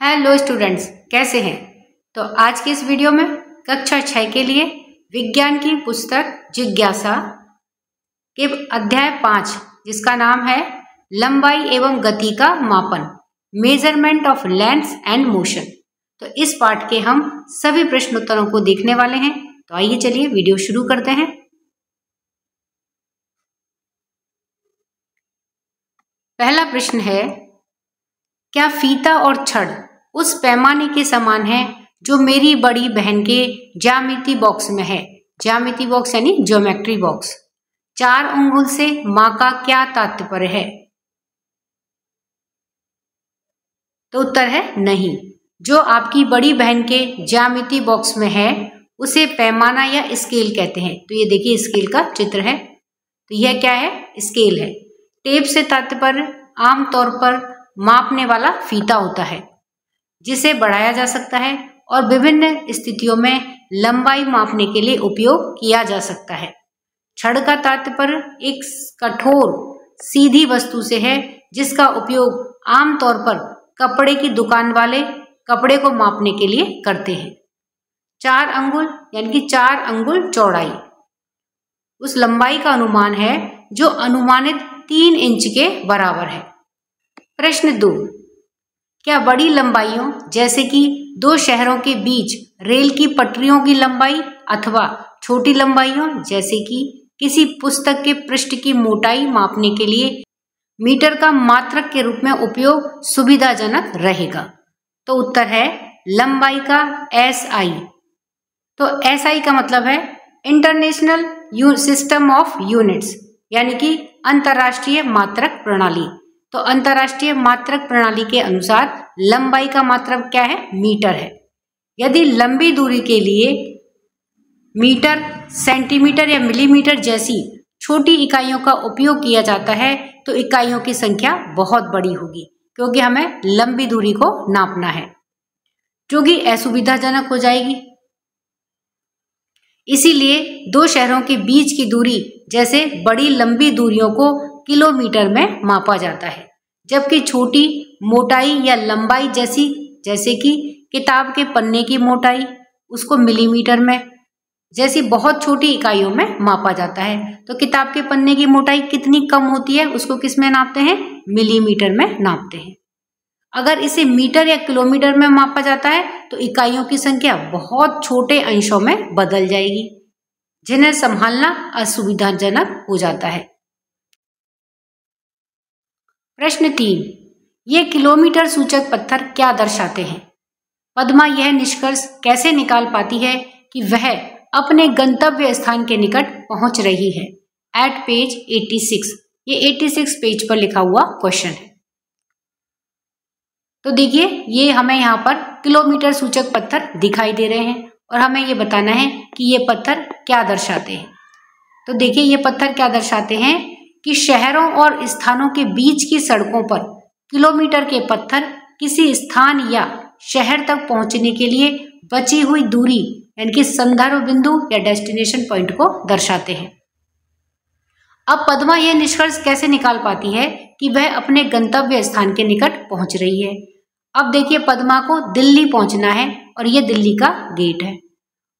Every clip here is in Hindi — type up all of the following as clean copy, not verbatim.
हेलो स्टूडेंट्स, कैसे हैं। तो आज की इस वीडियो में कक्षा 6 के लिए विज्ञान की पुस्तक जिज्ञासा के अध्याय 5 जिसका नाम है लंबाई एवं गति का मापन, measurement of length and motion. तो इस पाठ के हम सभी प्रश्न उत्तरों को देखने वाले हैं। तो आइए चलिए वीडियो शुरू करते हैं। पहला प्रश्न है, क्या फीता और छड़ उस पैमाने के समान है जो मेरी बड़ी बहन के ज्यामिति बॉक्स में है। ज्यामिति बॉक्स यानी ज्योमेट्री बॉक्स। 4 अंगुल से मां का क्या तात्पर्य है। तो उत्तर है नहीं। जो आपकी बड़ी बहन के ज्यामिति बॉक्स में है उसे पैमाना या स्केल कहते हैं। तो ये देखिए स्केल का चित्र है। तो यह क्या है, स्केल है। टेप से तात्पर्य आमतौर पर मापने वाला फीता होता है जिसे बढ़ाया जा सकता है और विभिन्न स्थितियों में लंबाई मापने के लिए उपयोग किया जा सकता है। छड़ का तात्पर्य एक कठोर सीधी वस्तु से है जिसका उपयोग आमतौर पर कपड़े की दुकान वाले कपड़े को मापने के लिए करते हैं। 4 अंगुल यानी कि 4 अंगुल चौड़ाई उस लंबाई का अनुमान है जो अनुमानित 3 इंच के बराबर है। प्रश्न 2, क्या बड़ी लंबाइयों जैसे कि 2 शहरों के बीच रेल की पटरियों की लंबाई अथवा छोटी लंबाइयों जैसे कि किसी पुस्तक के पृष्ठ की मोटाई मापने के लिए मीटर का मात्रक के रूप में उपयोग सुविधाजनक रहेगा। तो उत्तर है लंबाई का SI। तो SI का मतलब है इंटरनेशनल सिस्टम ऑफ यूनिट्स यानी कि अंतर्राष्ट्रीय मात्रक प्रणाली। तो अंतर्राष्ट्रीय मात्रक प्रणाली के अनुसार लंबाई का मात्रक क्या है, मीटर है। यदि लंबी दूरी के लिए मीटर, सेंटीमीटर या मिलीमीटर जैसी छोटी इकाइयों का उपयोग किया जाता है तो इकाइयों की संख्या बहुत बड़ी होगी क्योंकि हमें लंबी दूरी को नापना है जो कि असुविधाजनक हो जाएगी। इसीलिए 2 शहरों के बीच की दूरी जैसे बड़ी लंबी दूरियों को किलोमीटर में मापा जाता है, जबकि छोटी मोटाई या लंबाई जैसे कि किताब के पन्ने की मोटाई उसको मिलीमीटर में जैसी बहुत छोटी इकाइयों में मापा जाता है। तो किताब के पन्ने की मोटाई कितनी कम होती है उसको किस में नापते हैं, मिलीमीटर में नापते हैं। अगर इसे मीटर या किलोमीटर में मापा जाता है तो इकाइयों की संख्या बहुत छोटे अंशों में बदल जाएगी जिन्हें संभालना असुविधाजनक हो जाता है। प्रश्न 3, ये किलोमीटर सूचक पत्थर क्या दर्शाते हैं। पद्मा यह निष्कर्ष कैसे निकाल पाती है कि वह अपने गंतव्य स्थान के निकट पहुंच रही है। एट पेज 86, ये 86 पेज पर लिखा हुआ क्वेश्चन है। तो देखिए ये हमें यहाँ पर किलोमीटर सूचक पत्थर दिखाई दे रहे हैं और हमें ये बताना है कि ये पत्थर क्या दर्शाते हैं। तो देखिए ये पत्थर क्या दर्शाते हैं कि शहरों और स्थानों के बीच की सड़कों पर किलोमीटर के पत्थर किसी स्थान या शहर तक पहुंचने के लिए बची हुई दूरी यानी कि संदर्भ बिंदु या डेस्टिनेशन पॉइंट को दर्शाते हैं। अब पद्मा यह निष्कर्ष कैसे निकाल पाती है कि वह अपने गंतव्य स्थान के निकट पहुंच रही है। अब देखिए पद्मा को दिल्ली पहुंचना है और यह दिल्ली का गेट है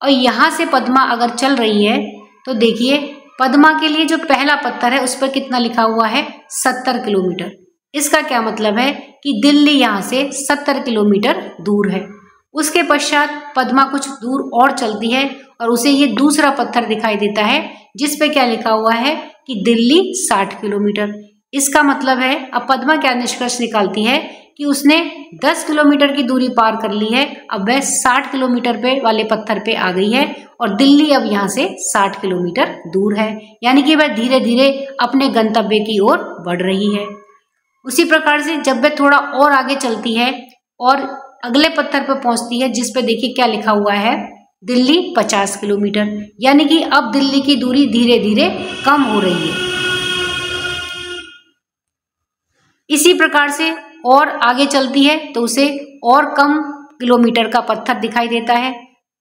और यहां से पद्मा अगर चल रही है तो देखिए पद्मा के लिए जो पहला पत्थर है उस पर कितना लिखा हुआ है, 70 किलोमीटर। इसका क्या मतलब है कि दिल्ली यहाँ से 70 किलोमीटर दूर है। उसके पश्चात पद्मा कुछ दूर और चलती है और उसे ये दूसरा पत्थर दिखाई देता है जिस पे क्या लिखा हुआ है कि दिल्ली 60 किलोमीटर। इसका मतलब है अब पद्मा क्या निष्कर्ष निकालती है कि उसने 10 किलोमीटर की दूरी पार कर ली है। अब वह 60 किलोमीटर पे वाले पत्थर पे आ गई है और दिल्ली अब यहाँ से 60 किलोमीटर दूर है, यानी कि वह धीरे धीरे अपने गंतव्य की ओर बढ़ रही है। उसी प्रकार से जब वह थोड़ा और आगे चलती है और अगले पत्थर पर पहुंचती है जिस पे देखिए क्या लिखा हुआ है, दिल्ली 50 किलोमीटर, यानी कि अब दिल्ली की दूरी धीरे धीरे कम हो रही है। इसी प्रकार से और आगे चलती है तो उसे और कम किलोमीटर का पत्थर दिखाई देता है,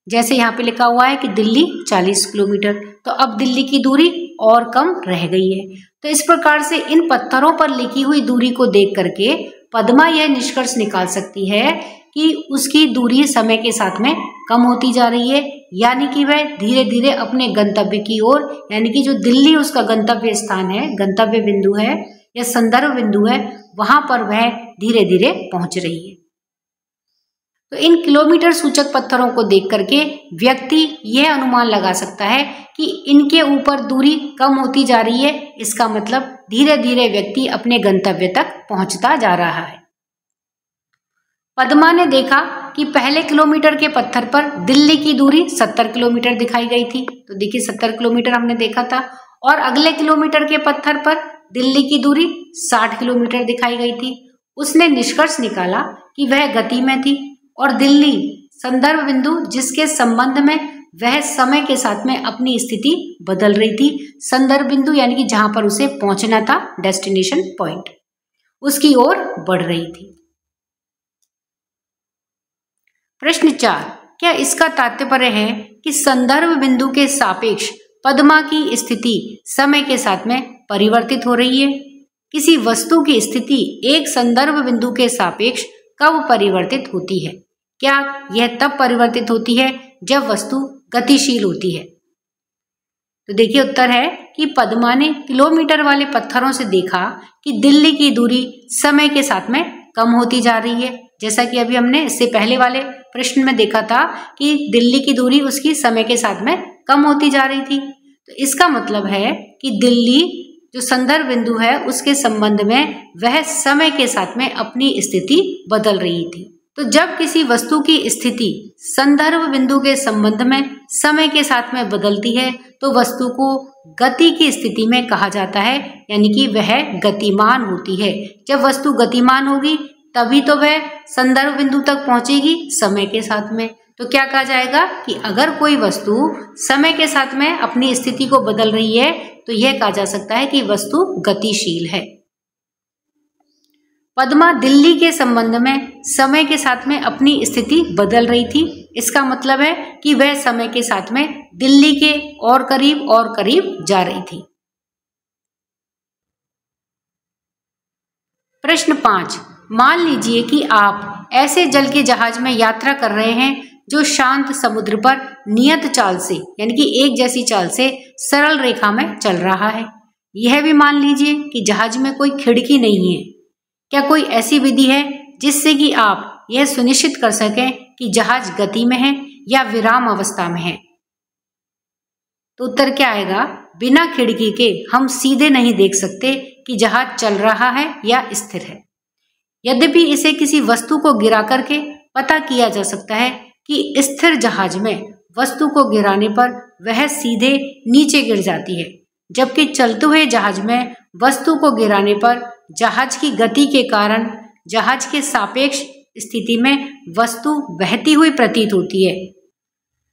जैसे यहाँ पे लिखा हुआ है कि दिल्ली 40 किलोमीटर। तो अब दिल्ली की दूरी और कम रह गई है। तो इस प्रकार से इन पत्थरों पर लिखी हुई दूरी को देख करके पद्मा यह निष्कर्ष निकाल सकती है कि उसकी दूरी समय के साथ में कम होती जा रही है, यानी कि वह धीरे धीरे अपने गंतव्य की ओर, यानी कि जो दिल्ली उसका गंतव्य स्थान है, गंतव्य बिंदु है या संदर्भ बिंदु है, वहां पर वह धीरे धीरे पहुंच रही है। तो इन किलोमीटर सूचक पत्थरों को देख करके व्यक्ति यह अनुमान लगा सकता है कि इनके ऊपर दूरी कम होती जा रही है। इसका मतलब धीरे धीरे व्यक्ति अपने गंतव्य तक पहुंचता जा रहा है। पद्मा ने देखा कि पहले किलोमीटर के पत्थर पर दिल्ली की दूरी 70 किलोमीटर दिखाई गई थी। तो देखिए 70 किलोमीटर हमने देखा था, और अगले किलोमीटर के पत्थर पर दिल्ली की दूरी 60 किलोमीटर दिखाई गई थी। उसने निष्कर्ष निकाला कि वह गति में थी और दिल्ली संदर्भ बिंदु जिसके संबंध में वह समय के साथ में अपनी स्थिति बदल रही थी, संदर्भ बिंदु यानी कि जहां पर उसे पहुंचना था, डेस्टिनेशन पॉइंट, उसकी ओर बढ़ रही थी। प्रश्न 4, क्या इसका तात्पर्य है कि संदर्भ बिंदु के सापेक्ष पद्मा की स्थिति समय के साथ में परिवर्तित हो रही है? किसी वस्तु की स्थिति एक संदर्भ बिंदु के सापेक्ष कब परिवर्तित होती है? क्या यह तब परिवर्तित होती है जब वस्तु गतिशील होती है? तो देखिए उत्तर है कि पद्मा ने किलोमीटर वाले पत्थरों से देखा कि दिल्ली की दूरी समय के साथ में कम होती जा रही है। जैसा कि अभी हमने इससे पहले वाले प्रश्न में देखा था कि दिल्ली की दूरी उसकी समय के साथ में कम होती जा रही थी। तो इसका मतलब है कि दिल्ली जो संदर्भ बिंदु है उसके संबंध में वह समय के साथ में अपनी स्थिति बदल रही थी। तो जब किसी वस्तु की स्थिति संदर्भ बिंदु के संबंध में समय के साथ में बदलती है तो वस्तु को गति की स्थिति में कहा जाता है, यानी कि वह गतिमान होती है। जब वस्तु गतिमान होगी तभी तो वह संदर्भ बिंदु तक पहुंचेगी समय के साथ में। तो क्या कहा जाएगा कि अगर कोई वस्तु समय के साथ में अपनी स्थिति को बदल रही है तो यह कहा जा सकता है कि वस्तु गतिशील है। पद्मा दिल्ली के संबंध में समय के साथ में अपनी स्थिति बदल रही थी। इसका मतलब है कि वह समय के साथ में दिल्ली के और करीब जा रही थी। प्रश्न 5, मान लीजिए कि आप ऐसे जल के जहाज में यात्रा कर रहे हैं जो शांत समुद्र पर नियत चाल से, यानी कि एक जैसी चाल से सरल रेखा में चल रहा है। यह भी मान लीजिए कि जहाज में कोई खिड़की नहीं है। क्या कोई ऐसी विधि है जिससे कि आप यह सुनिश्चित कर सकें कि जहाज गति में है या विराम अवस्था में है? तो उत्तर क्या आएगा? बिना खिड़की के हम सीधे नहीं देख सकते कि जहाज चल रहा है या स्थिर है। यद्यपि इसे किसी वस्तु को गिरा करके पता किया जा सकता है कि स्थिर जहाज में वस्तु को गिराने पर वह सीधे नीचे गिर जाती है, जबकि चलते हुए जहाज में वस्तु को गिराने पर जहाज की गति के कारण जहाज के सापेक्ष स्थिति में वस्तु बहती हुई प्रतीत होती है।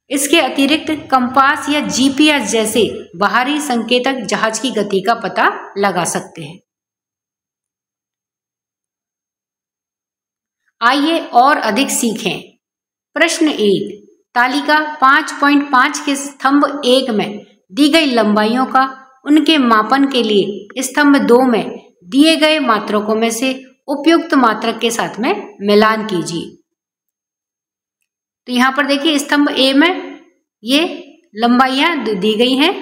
इसके अतिरिक्त कंपास या जीपीएस जैसे बाहरी संकेतक जहाज की गति का पता लगा सकते हैं। आइए और अधिक सीखें। प्रश्न 1, तालिका 5.5 के स्तंभ 1 में दी गई लंबाइयों का उनके मापन के लिए स्तंभ 2 में दिए गए मात्रकों में से उपयुक्त मात्रक के साथ में मिलान कीजिए। तो यहाँ पर देखिए स्तंभ ए में ये लंबाइयां दी गई हैं,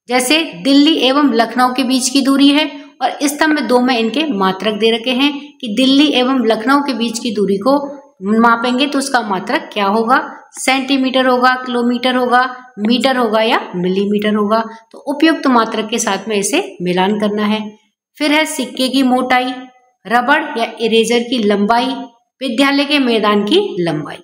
जैसे दिल्ली एवं लखनऊ के बीच की दूरी है, और स्तंभ 2 में इनके मात्रक दे रखे हैं कि दिल्ली एवं लखनऊ के बीच की दूरी को मापेंगे तो उसका मात्रक क्या होगा? सेंटीमीटर होगा, किलोमीटर होगा, मीटर होगा या मिलीमीटर होगा। तो उपयुक्त मात्रक के साथ में इसे मिलान करना है। फिर है सिक्के की मोटाई, रबड़ या इरेजर की लंबाई, विद्यालय के मैदान की लंबाई।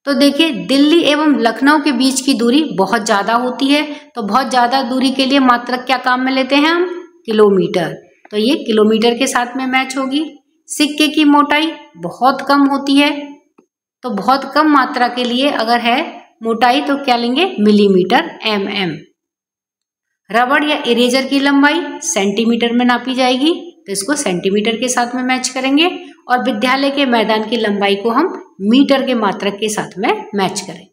तो देखिए दिल्ली एवं लखनऊ के बीच की दूरी बहुत ज्यादा होती है, तो बहुत ज्यादा दूरी के लिए मात्रक क्या काम में लेते हैं हम? किलोमीटर। तो ये किलोमीटर के साथ में मैच होगी। सिक्के की मोटाई बहुत कम होती है, तो बहुत कम मात्रा के लिए अगर है मोटाई तो क्या लेंगे? Millimetre, mm। रबड़ या इरेजर की लंबाई सेंटीमीटर में नापी जाएगी, तो इसको सेंटीमीटर के साथ में मैच करेंगे, और विद्यालय के मैदान की लंबाई को हम मीटर के मात्रक के साथ में मैच करेंगे।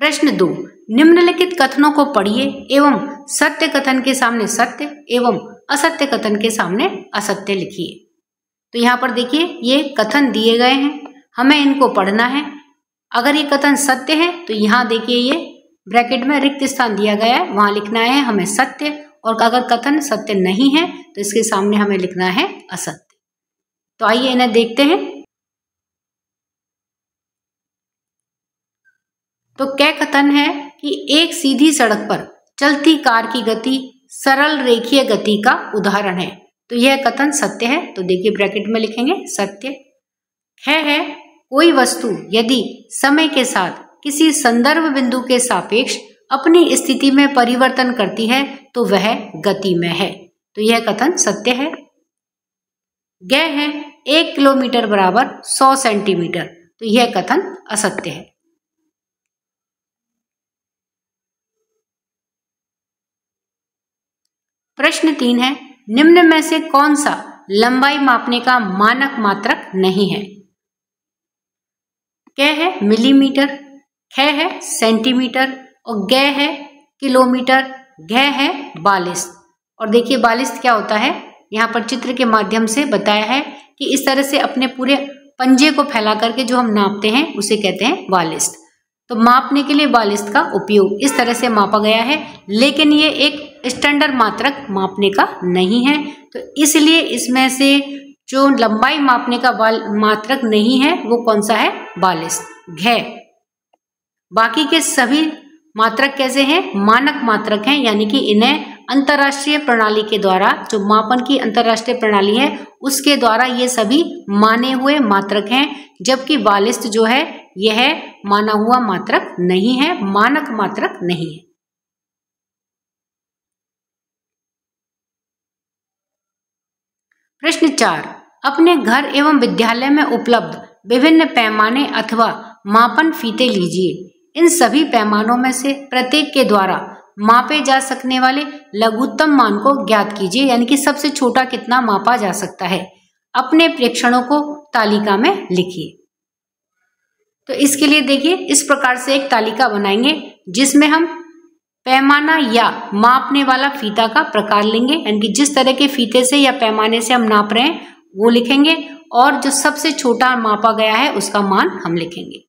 प्रश्न 2, निम्नलिखित कथनों को पढ़िए एवं सत्य कथन के सामने सत्य एवं असत्य कथन के सामने असत्य लिखिए। तो यहाँ पर देखिए ये कथन दिए गए हैं, हमें इनको पढ़ना है। अगर ये कथन सत्य है तो यहाँ देखिए ये ब्रैकेट में रिक्त स्थान दिया गया है, वहां लिखना है हमें सत्य, और अगर कथन सत्य नहीं है तो इसके सामने हमें लिखना है असत्य। तो आइए इन्हें देखते हैं। तो क्या कथन है कि एक सीधी सड़क पर चलती कार की गति सरल रेखीय गति का उदाहरण है। तो यह कथन सत्य है, तो देखिए ब्रैकेट में लिखेंगे सत्य। है कोई वस्तु यदि समय के साथ किसी संदर्भ बिंदु के सापेक्ष अपनी स्थिति में परिवर्तन करती है तो वह गति में है। तो यह कथन सत्य है। है 1 किलोमीटर बराबर 100 सेंटीमीटर। तो यह कथन असत्य है। प्रश्न 3 है, निम्न में से कौन सा लंबाई मापने का मानक मात्रक नहीं है? क्या है मिलीमीटर, है सेंटीमीटर और ग है किलोमीटर, घ है बालिस्त। और देखिए बालिस्त क्या होता है, यहाँ पर चित्र के माध्यम से बताया है कि इस तरह से अपने पूरे पंजे को फैला करके जो हम नापते हैं उसे कहते हैं बालिस्त। तो मापने के लिए बालिस्त का उपयोग इस तरह से मापा गया है, लेकिन ये एक स्टैंडर्ड मात्रक मापने का नहीं है। तो इसलिए इसमें से जो लंबाई मापने का मात्रक नहीं है वो कौन सा है? बालिस्त, घ। बाकी के सभी मात्रक कैसे हैं? मानक मात्रक हैं, यानी कि इन्हें अंतरराष्ट्रीय प्रणाली के द्वारा, जो मापन की अंतरराष्ट्रीय प्रणाली है उसके द्वारा ये सभी माने हुए मात्रक हैं, जबकि बालिस्त जो है यह माना हुआ मात्रक नहीं है, मानक मात्रक नहीं है। प्रश्न 4, अपने घर एवं विद्यालय में उपलब्ध विभिन्न पैमाने अथवा मापन फीते लीजिए। इन सभी पैमानों में से प्रत्येक के द्वारा मापे जा सकने वाले लघुत्तम मान को ज्ञात कीजिए, यानी कि सबसे छोटा कितना मापा जा सकता है। अपने प्रेक्षणों को तालिका में लिखिए। तो इसके लिए देखिए इस प्रकार से एक तालिका बनाएंगे जिसमें हम पैमाना या मापने वाला फीता का प्रकार लेंगे, यानी कि जिस तरह के फीते से या पैमाने से हम नाप रहे हैं वो लिखेंगे, और जो सबसे छोटा मापा गया है उसका मान हम लिखेंगे।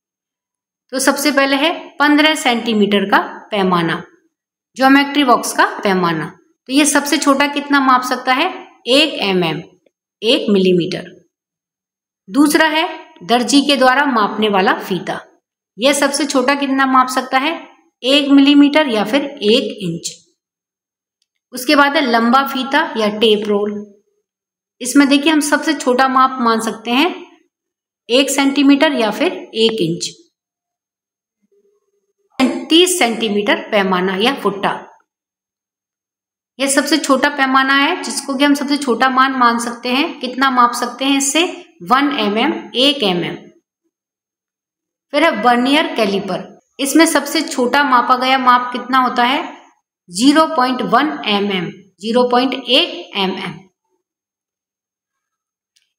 तो सबसे पहले है 15 सेंटीमीटर का पैमाना, ज्योमेट्री बॉक्स का पैमाना। तो ये सबसे छोटा कितना माप सकता है? 1 mm, 1 मिलीमीटर। दूसरा है दर्जी के द्वारा मापने वाला फीता, यह सबसे छोटा कितना माप सकता है? 1 मिलीमीटर या फिर 1 इंच। उसके बाद है लंबा फीता या टेप रोल। इसमें देखिए हम सबसे छोटा माप मान सकते हैं 1 सेंटीमीटर या फिर 1 इंच। 30 सेंटीमीटर पैमाना या फुट्टा, यह सबसे छोटा पैमाना है जिसको कि हम सबसे छोटा मान सकते हैं। कितना माप सकते हैं इससे? 1 mm, 1 mm। फिर है वर्नियर कैलिपर, इसमें सबसे छोटा मापा गया माप कितना होता है? 0.1 mm, 0.1 mm।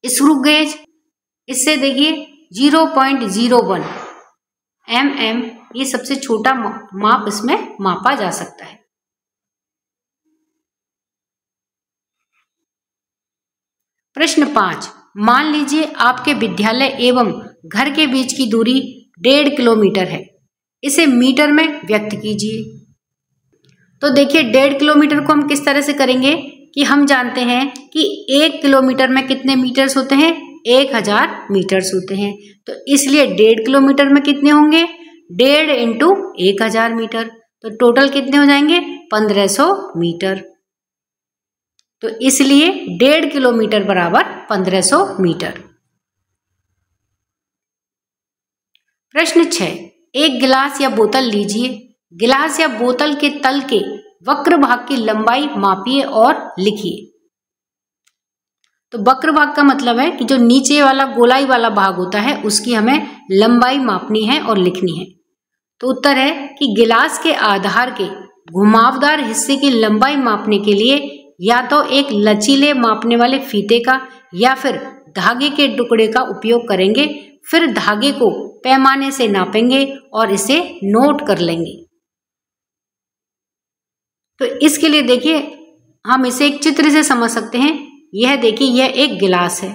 स्क्रू गेज, इससे देखिए 0.01 mm, ये सबसे छोटा माप इसमें मापा जा सकता है। प्रश्न 5, मान लीजिए आपके विद्यालय एवं घर के बीच की दूरी 1.5 किलोमीटर है, इसे मीटर में व्यक्त कीजिए। तो देखिए 1.5 किलोमीटर को हम किस तरह से करेंगे कि हम जानते हैं कि 1 किलोमीटर में कितने मीटर्स होते हैं? 1000 मीटर्स होते हैं। तो इसलिए 1.5 किलोमीटर में कितने होंगे? 1.5 इंटू 1000 मीटर। तो टोटल कितने हो जाएंगे? 1500 मीटर। तो इसलिए 1.5 किलोमीटर बराबर 1500 मीटर। प्रश्न 6, एक गिलास या बोतल लीजिए। गिलास या बोतल के तल के वक्र भाग की लंबाई मापिए और लिखिए। तो वक्र भाग का मतलब है कि जो नीचे वाला गोलाई वाला भाग होता है उसकी हमें लंबाई मापनी है और लिखनी है। तो उत्तर है कि गिलास के आधार के घुमावदार हिस्से की लंबाई मापने के लिए या तो एक लचीले मापने वाले फीते का या फिर धागे के टुकड़े का उपयोग करेंगे। फिर धागे को पैमाने से नापेंगे और इसे नोट कर लेंगे। तो इसके लिए देखिए हम इसे एक चित्र से समझ सकते हैं। यह देखिए यह एक गिलास है,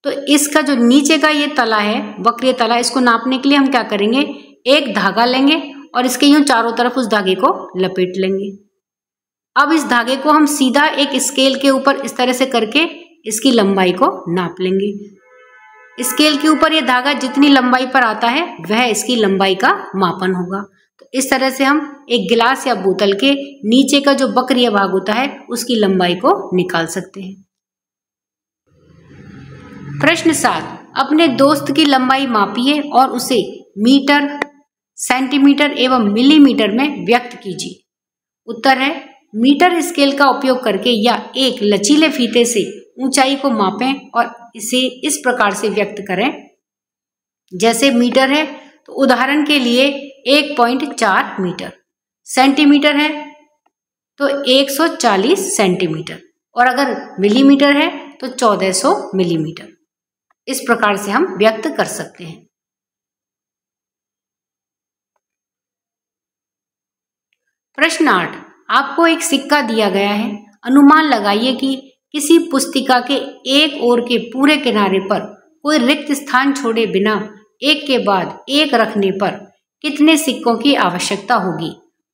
तो इसका जो नीचे का ये तला है, वक्रीय तला, इसको नापने के लिए हम क्या करेंगे, एक धागा लेंगे और इसके यूं चारों तरफ उस धागे को लपेट लेंगे। अब इस धागे को हम सीधा एक स्केल के ऊपर इस तरह से करके इसकी लंबाई को नाप लेंगे। स्केल के ऊपर ये धागा जितनी लंबाई पर आता है वह इसकी लंबाई का मापन होगा। तो इस तरह से हम एक गिलास या बोतल के नीचे का जो वक्रीय भाग होता है उसकी लंबाई को निकाल सकते हैं। प्रश्न 7, अपने दोस्त की लंबाई मापिए और उसे मीटर, सेंटीमीटर एवं मिलीमीटर में व्यक्त कीजिए। उत्तर है, मीटर स्केल का उपयोग करके या एक लचीले फीते से ऊंचाई को मापें और इसे इस प्रकार से व्यक्त करें। जैसे मीटर है तो उदाहरण के लिए 1.4 मीटर, सेंटीमीटर है तो 140 सेंटीमीटर और अगर मिलीमीटर है तो 1400 मिलीमीटर। इस प्रकार से हम व्यक्त कर सकते हैं। प्रश्न 8, आपको एक सिक्का दिया गया है। अनुमान लगाइए कि किसी पुस्तिका के एक ओर के पूरे किनारे पर कोई रिक्त स्थान छोड़े बिना एक के बाद एक रखने पर कितने सिक्कों की आवश्यकता होगी।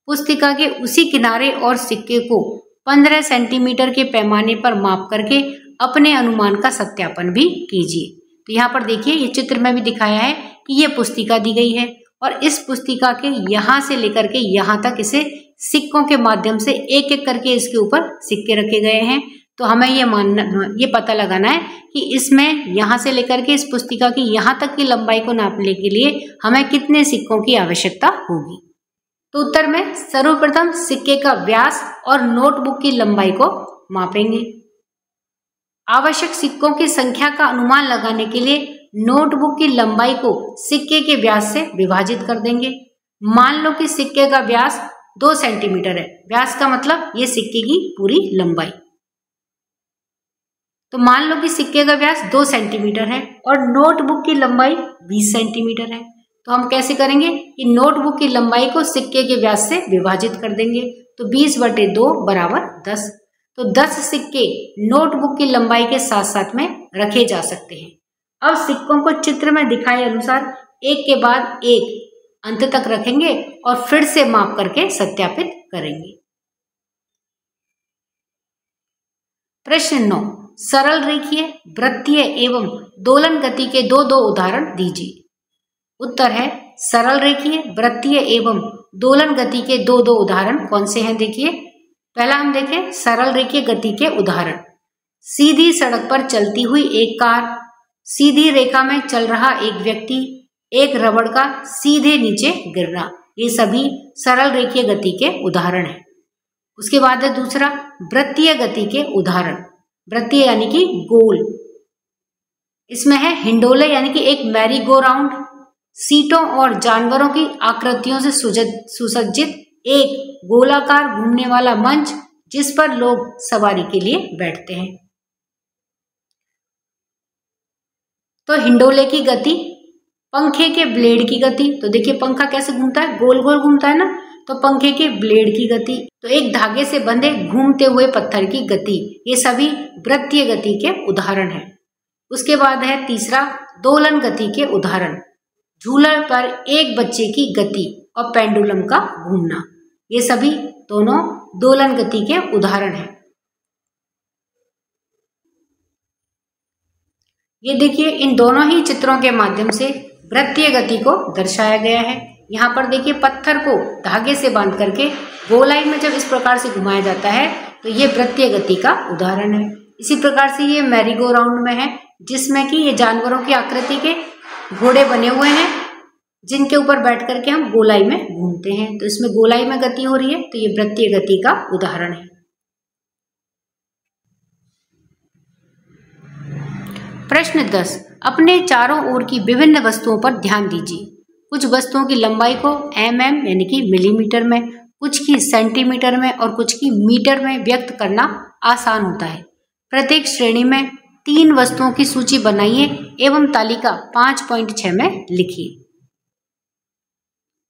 पुस्तिका के उसी किनारे और सिक्के को 15 सेंटीमीटर के पैमाने पर माप करके अपने अनुमान का सत्यापन भी कीजिए। तो यहाँ पर देखिए ये चित्र में भी दिखाया है कि ये पुस्तिका दी गई है और इस पुस्तिका के यहाँ से लेकर के यहाँ तक इसे सिक्कों के माध्यम से एक एक करके इसके ऊपर सिक्के रखे गए हैं। तो हमें ये पता लगाना है कि इसमें यहाँ से लेकर के इस पुस्तिका की यहाँ तक की लंबाई को नापने के लिए हमें कितने सिक्कों की आवश्यकता होगी। तो उत्तर में सर्वप्रथम सिक्के का व्यास और नोटबुक की लंबाई को मापेंगे। आवश्यक सिक्कों की संख्या का अनुमान लगाने के लिए नोटबुक की लंबाई को सिक्के के व्यास से विभाजित कर देंगे। मान लो कि सिक्के का व्यास 2 सेंटीमीटर है। व्यास का मतलब ये सिक्के की पूरी लंबाई। तो मान लो कि सिक्के का व्यास 2 सेंटीमीटर है और नोटबुक की लंबाई 20 सेंटीमीटर है। तो हम कैसे करेंगे कि नोटबुक की लंबाई को सिक्के के व्यास से विभाजित कर देंगे। तो 20/2 बराबर 10। तो 10 सिक्के नोटबुक की लंबाई के साथ साथ में रखे जा सकते हैं। अब सिक्कों को चित्र में दिखाए अनुसार एक के बाद एक अंत तक रखेंगे और फिर से माप करके सत्यापित करेंगे। प्रश्न 9, सरल रेखीय, वृत्तीय एवं दोलन गति के दो उदाहरण दीजिए। उत्तर है, सरल रेखीय, वृत्तीय एवं दोलन गति के दो उदाहरण कौन से हैं। देखिए पहला हम देखें सरल रेखीय गति के उदाहरण। सीधी सड़क पर चलती हुई एक कार, सीधी रेखा में चल रहा एक व्यक्ति, एक रबड़ का सीधे नीचे गिरना, ये सभी सरल रेखीय गति के उदाहरण हैं। उसके बाद है दूसरा वृत्तीय गति के उदाहरण। वृत्तीय यानी कि गोल, इसमें है हिंडोले यानी कि एक मैरी गो राउंड, सीटों और जानवरों की आकृतियों से सुसज्जित एक गोलाकार घूमने वाला मंच जिस पर लोग सवारी के लिए बैठते हैं। तो हिंडोले की गति, पंखे के ब्लेड की गति, तो देखिए पंखा कैसे घूमता है, गोल गोल घूमता है ना, तो पंखे के ब्लेड की गति, तो एक धागे से बंधे घूमते हुए पत्थर की गति, ये सभी वृत्तीय गति के उदाहरण हैं। उसके बाद है तीसरा दोलन गति के उदाहरण। झूला पर एक बच्चे की गति और पेंडुलम का घूमना, ये सभी दोनों दोलन गति के उदाहरण हैं। ये देखिए इन दोनों ही चित्रों के माध्यम से वृत्तीय गति को दर्शाया गया है। यहाँ पर देखिए पत्थर को धागे से बांध करके गोलाई में जब इस प्रकार से घुमाया जाता है तो ये वृत्तीय गति का उदाहरण है। इसी प्रकार से ये मैरी गो राउंड में है जिसमें कि ये जानवरों की आकृति के घोड़े बने हुए हैं जिनके ऊपर बैठ करके हम गोलाई में घूमते हैं, तो इसमें गोलाई में गति हो रही है, तो ये वृत्तीय गति का उदाहरण है। प्रश्न 10, अपने चारों ओर की विभिन्न वस्तुओं पर ध्यान दीजिए। कुछ वस्तुओं की लंबाई को mm यानी कि मिलीमीटर में, कुछ की सेंटीमीटर में और कुछ की मीटर में व्यक्त करना आसान होता है। प्रत्येक श्रेणी में 3 वस्तुओं की सूची बनाइए एवं तालिका 5.6 में लिखिए।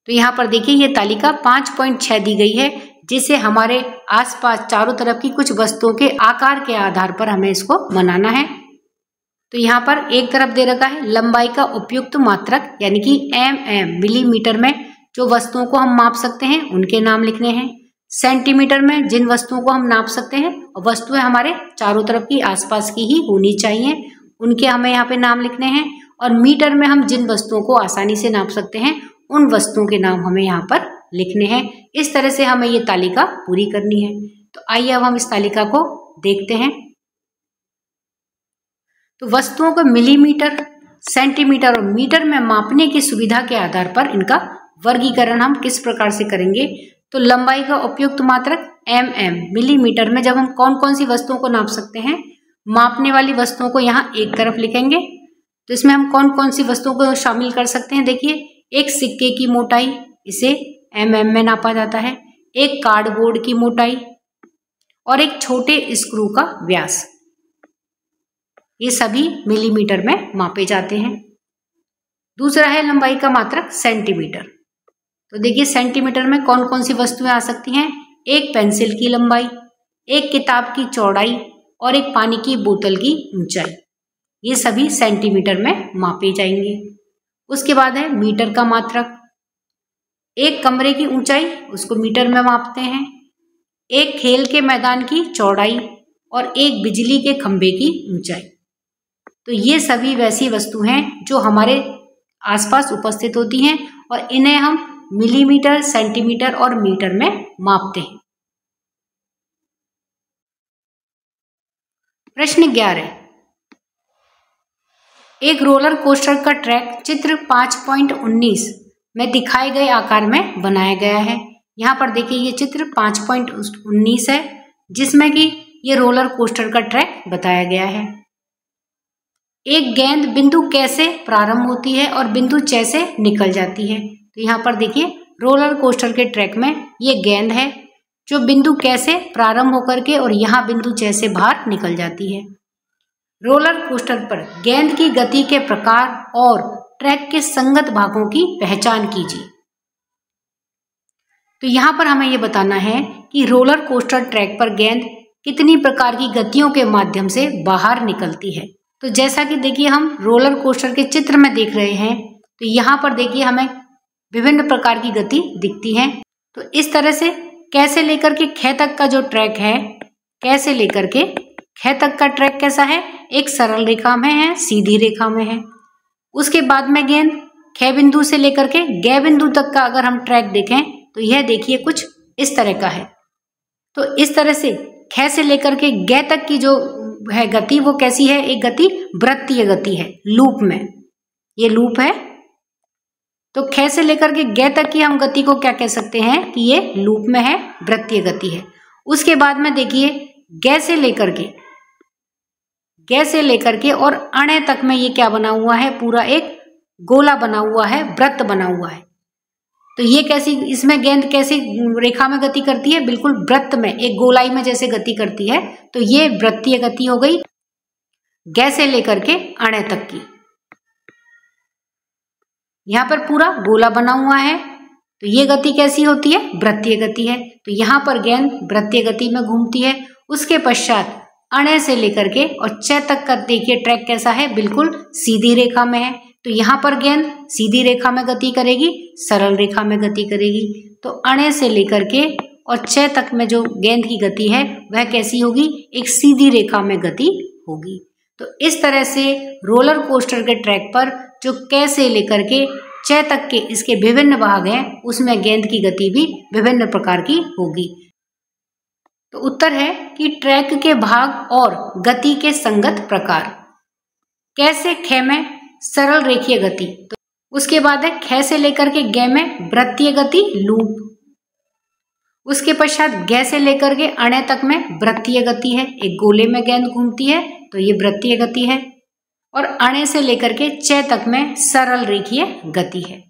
तो यहाँ पर देखिए ये तालिका 5.6 दी गई है, जिसे हमारे आसपास चारों तरफ की कुछ वस्तुओं के आकार के आधार पर हमें इसको बनाना है। तो यहाँ पर एक तरफ दे रखा है लंबाई का उपयुक्त मात्रक, यानी कि mm मिलीमीटर में जो वस्तुओं को हम माप सकते हैं उनके नाम लिखने हैं, सेंटीमीटर में जिन वस्तुओं को हम नाप सकते हैं और वस्तुएं हमारे चारों तरफ की आसपास की ही होनी चाहिए उनके हमें यहाँ पे नाम लिखने हैं, और मीटर में हम जिन वस्तुओं को आसानी से नाप सकते हैं उन वस्तुओं के नाम हमें यहाँ पर लिखने हैं। इस तरह से हमें ये तालिका पूरी करनी है। तो आइए अब हम इस तालिका को देखते हैं। तो वस्तुओं को मिलीमीटर, सेंटीमीटर और मीटर में मापने की सुविधा के आधार पर इनका वर्गीकरण हम किस प्रकार से करेंगे। तो लंबाई का उपयुक्त मात्रक mm मिलीमीटर में जब हम कौन कौन सी वस्तुओं को नाप सकते हैं, मापने वाली वस्तुओं को यहाँ एक तरफ लिखेंगे। तो इसमें हम कौन कौन सी वस्तुओं को शामिल कर सकते हैं, देखिए एक सिक्के की मोटाई, इसे mm में नापा जाता है, एक कार्डबोर्ड की मोटाई और एक छोटे स्क्रू का व्यास, ये सभी मिलीमीटर में मापे जाते हैं। दूसरा है लंबाई का मात्रक सेंटीमीटर। तो देखिए सेंटीमीटर में कौन कौन सी वस्तुएं आ सकती हैं, एक पेंसिल की लंबाई, एक किताब की चौड़ाई और एक पानी की बोतल की ऊंचाई, ये सभी सेंटीमीटर में मापे जाएंगे। उसके बाद है मीटर का मात्रक, एक कमरे की ऊंचाई उसको मीटर में मापते हैं, एक खेल के मैदान की चौड़ाई और एक बिजली के खंभे की ऊंचाई। तो ये सभी वैसी वस्तु हैं जो हमारे आसपास उपस्थित होती हैं और इन्हें हम मिलीमीटर, सेंटीमीटर और मीटर में मापते हैं। प्रश्न 11, एक रोलर कोस्टर का ट्रैक चित्र 5.19 में दिखाए गए आकार में बनाया गया है। यहाँ पर देखिए ये चित्र 5.19 है, जिसमें कि ये रोलर कोस्टर का ट्रैक बताया गया है। एक गेंद बिंदु क से प्रारंभ होती है और बिंदु च से निकल जाती है। तो यहाँ पर देखिए रोलर कोस्टर के ट्रैक में ये गेंद है जो बिंदु क से प्रारंभ होकर के और यहाँ बिंदु च से बाहर निकल जाती है। रोलर कोस्टर पर गेंद की गति के प्रकार और ट्रैक के संगत भागों की पहचान कीजिए। तो यहाँ पर हमें ये बताना है कि रोलर कोस्टर ट्रैक पर गेंद कितनी प्रकार की गतियों के माध्यम से बाहर निकलती है। तो जैसा कि देखिए हम रोलर कोस्टर के चित्र में देख रहे हैं, तो यहाँ पर देखिए हमें विभिन्न प्रकार की गति दिखती है। तो इस तरह से कैसे लेकर के ख तक का जो ट्रैक है, कैसे लेकर के ख तक का ट्रैक कैसा है, एक सरल रेखा में है, सीधी रेखा में है। उसके बाद में गेंद ख बिंदु से लेकर के ग बिंदु तक का अगर हम ट्रैक देखें तो यह देखिए कुछ इस तरह का है। तो इस तरह से ख से लेकर के ग तक की जो है गति वो कैसी है, एक गति वृत्तीय गति है, लूप में, ये लूप है। तो ख से लेकर के ग तक की हम गति को क्या कह सकते हैं कि ये लूप में है, वृत्तीय गति है। उसके बाद में देखिए ग से लेकर के और अणे तक में ये क्या बना हुआ है, पूरा एक गोला बना हुआ है, वृत्त बना हुआ है। तो ये कैसी, इसमें गेंद कैसी रेखा में गति करती है, बिल्कुल वृत्त में, एक गोलाई में जैसे गति करती है। तो ये वृत्तीय गति हो गई ग से लेकर के अणे तक की। यहाँ पर पूरा गोला बना हुआ है, तो ये गति कैसी होती है, वृत्तीय गति है। तो यहाँ पर गेंद वृत्तीय गति में घूमती है। उसके पश्चात अणे से लेकर के और च तक का देखिए ट्रैक कैसा है, बिल्कुल सीधी रेखा में है। तो यहाँ पर गेंद सीधी रेखा में गति करेगी, सरल रेखा में गति करेगी। तो अणे से लेकर के और च तक में जो गेंद की गति है वह कैसी होगी, एक सीधी रेखा में गति होगी। तो इस तरह से रोलर कोस्टर के ट्रैक पर जो क से लेकर के च तक के इसके विभिन्न भाग हैं, उसमें गेंद की गति भी विभिन्न प्रकार की होगी। तो उत्तर है कि ट्रैक के भाग और गति के संगत प्रकार। कैसे ख में सरल रेखीय गति, तो उसके बाद है ख से लेकर के ग में वृत्तीय गति, लूप। उसके पश्चात ग से लेकर के अणे तक में वृत्तीय गति है, एक गोले में गेंद घूमती है, तो ये वृत्तीय गति है। और अणे से लेकर के च तक में सरल रेखीय गति है।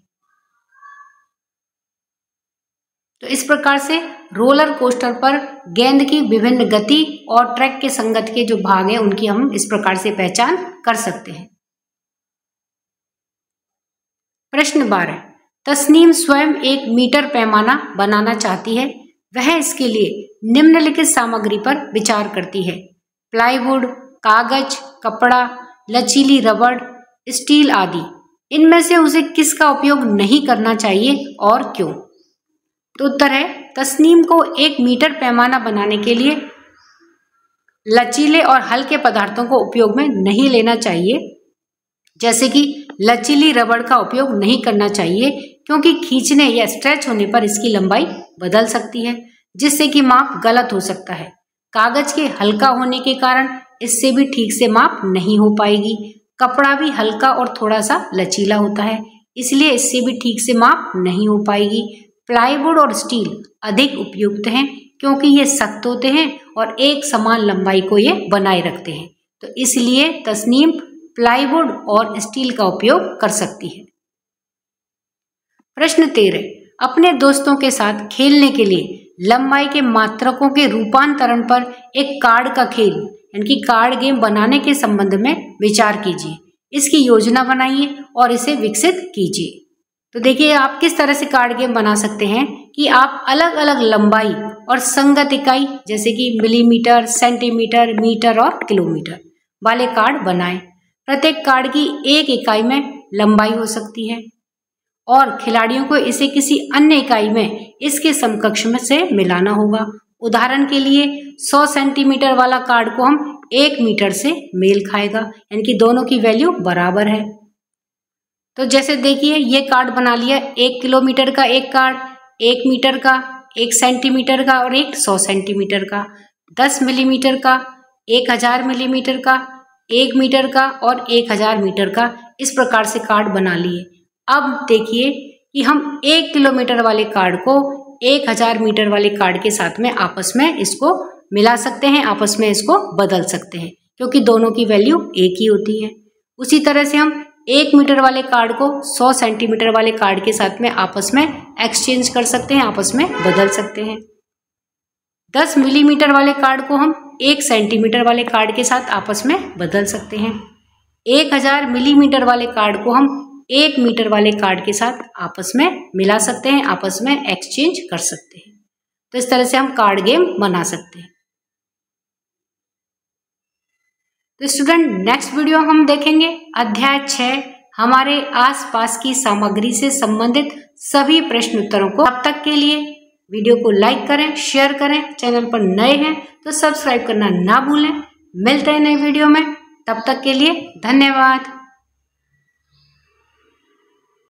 तो इस प्रकार से रोलर कोस्टर पर गेंद की विभिन्न गति और ट्रैक के संगत के जो भाग हैं उनकी हम इस प्रकार से पहचान कर सकते हैं। प्रश्न 12, तस्नीम स्वयं एक मीटर पैमाना बनाना चाहती है। वह इसके लिए निम्नलिखित सामग्री पर विचार करती है: प्लाईवुड, कागज, कपड़ा, लचीली रबड़, स्टील आदि। इनमें से उसे किसका उपयोग नहीं करना चाहिए और क्यों? तो उत्तर है, तस्नीम को एक मीटर पैमाना बनाने के लिए लचीले और हल्के पदार्थों को उपयोग में नहीं लेना चाहिए, जैसे कि लचीली रबड़ का उपयोग नहीं करना चाहिए, क्योंकि खींचने या स्ट्रेच होने पर इसकी लंबाई बदल सकती है, जिससे कि माप गलत हो सकता है। कागज के हल्का होने के कारण इससे भी ठीक से माप नहीं हो पाएगी। कपड़ा भी हल्का और थोड़ा सा लचीला होता है, इसलिए इससे भी ठीक से माप नहीं हो पाएगी। प्लाईवुड और स्टील अधिक उपयुक्त हैं, क्योंकि ये सख्त होते हैं और एक समान लंबाई को ये बनाए रखते हैं। तो इसलिए तस्नीम प्लाईवुड और स्टील का उपयोग कर सकती है। प्रश्न 13, अपने दोस्तों के साथ खेलने के लिए लंबाई के मात्रकों के रूपांतरण पर एक कार्ड का खेल यानी कि कार्ड गेम बनाने के संबंध में विचार कीजिए। इसकी योजना बनाइए और इसे विकसित कीजिए। तो देखिए, आप किस तरह से कार्ड गेम बना सकते हैं कि आप अलग अलग लंबाई और संगत इकाई जैसे कि मिलीमीटर, सेंटीमीटर, मीटर और किलोमीटर वाले कार्ड बनाएं। प्रत्येक कार्ड की एक इकाई में लंबाई हो सकती है और खिलाड़ियों को इसे किसी अन्य इकाई में इसके समकक्ष में से मिलाना होगा। उदाहरण के लिए 100 सेंटीमीटर वाला कार्ड को हम 1 मीटर से मेल खाएगा, यानी कि दोनों की वैल्यू बराबर है। तो जैसे देखिए, ये कार्ड बना लिया, 1 किलोमीटर का एक कार्ड, 1 मीटर का, 1 सेंटीमीटर का और एक 100 सेंटीमीटर का, 10 मिलीमीटर का, 1000 मिलीमीटर का, 1 मीटर का और 1000 मीटर का। इस प्रकार से कार्ड बना लिए। अब देखिए कि हम 1 किलोमीटर वाले कार्ड को 1000 मीटर वाले कार्ड के साथ में आपस में इसको मिला सकते हैं, आपस में इसको बदल सकते हैं, क्योंकि दोनों की वैल्यू एक ही होती है। उसी तरह से हम 1 मीटर वाले कार्ड को 100 सेंटीमीटर वाले कार्ड के साथ में आपस में एक्सचेंज कर सकते हैं, आपस में बदल सकते हैं। 10 मिलीमीटर वाले कार्ड को हम 1 सेंटीमीटर वाले कार्ड के साथ आपस में बदल सकते हैं। 1000 मिलीमीटर वाले कार्ड को हम 1 मीटर वाले कार्ड के साथ आपस में मिला सकते हैं, आपस में एक्सचेंज कर सकते हैं। तो इस तरह से हम कार्ड गेम बना सकते हैं। तो स्टूडेंट, नेक्स्ट वीडियो हम देखेंगे अध्याय 6, हमारे आसपास की सामग्री से संबंधित सभी प्रश्न उत्तरों को। तब तक के लिए वीडियो को लाइक करें, शेयर करें, चैनल पर नए हैं तो सब्सक्राइब करना ना भूलें। मिलते हैं नए वीडियो में, तब तक के लिए धन्यवाद।